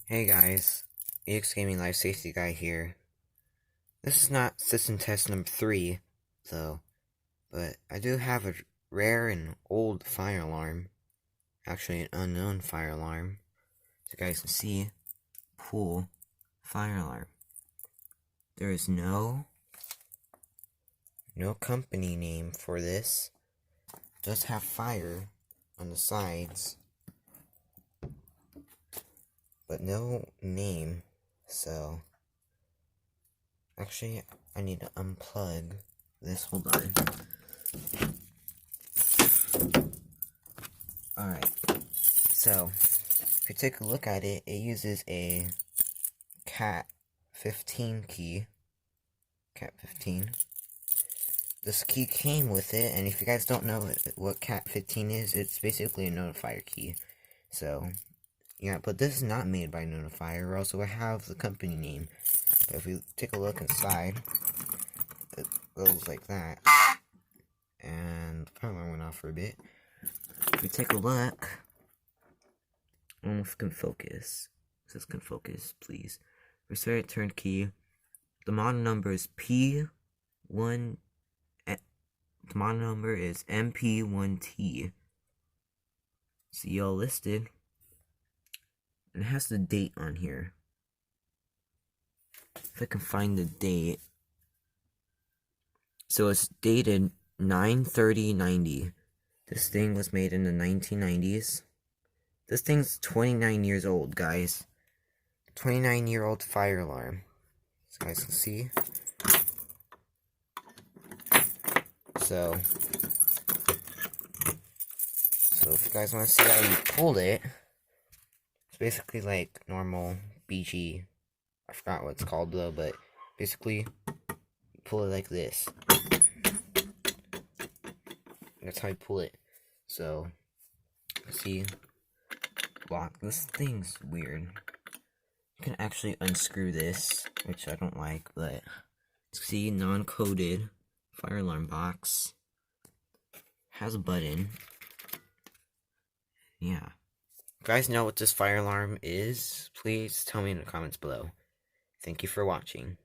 Hey guys, EX Gaming Life Safety Guy here. This is not system test number 3, though, but I do have a rare and old fire alarm. Actually, an unknown fire alarm. So you guys can see, pool fire alarm. There is no company name for this. It does have fire on the sides, but no name, so actually I need to unplug this. Hold on. Alright, so if you take a look at it, it uses a Cat 15 key. Cat 15. This key came with it, and if you guys don't know what Cat 15 is, it's basically a notifier key. So, yeah, but this is not made by Notifier, or else it would have the company name. But if we take a look inside, it goes like that. And the power alarm went off for a bit. If we take a look, I don't know if it can focus. This can focus, please. Restart turnkey. The model number is P1. The model number is MP1T. See all listed. And it has the date on here. If I can find the date. So it's dated 9/30/90. This thing was made in the 1990s. This thing's 29 years old, guys. 29-year-old fire alarm. So you guys can see. So if you guys want to see how you pulled it, it's basically like normal BG. I forgot what it's called though, but basically you pull it like this. That's how you pull it. So, see, lock. This thing's weird. You can actually unscrew this, which I don't like, but see, non-coded fire alarm box. Has a button. Yeah. If you guys know what this fire alarm is, please tell me in the comments below. Thank you for watching.